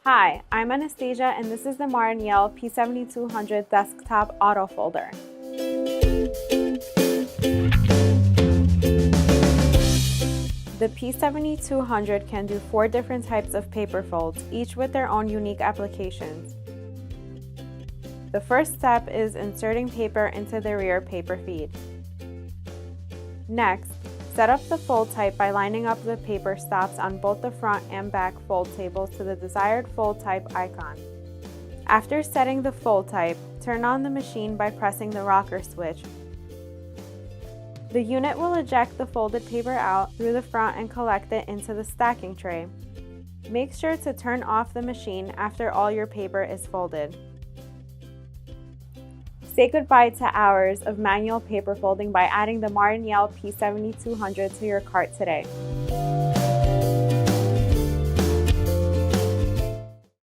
Hi, I'm Anastasia and this is the Martin Yale P7200 desktop auto folder. The P7200 can do 4 different types of paper folds, each with their own unique applications. The first step is inserting paper into the rear paper feed. Next, set up the fold type by lining up the paper stops on both the front and back fold tables to the desired fold type icon. After setting the fold type, turn on the machine by pressing the rocker switch. The unit will eject the folded paper out through the front and collect it into the stacking tray. Make sure to turn off the machine after all your paper is folded. Say goodbye to hours of manual paper folding by adding the Martin Yale P7200 to your cart today.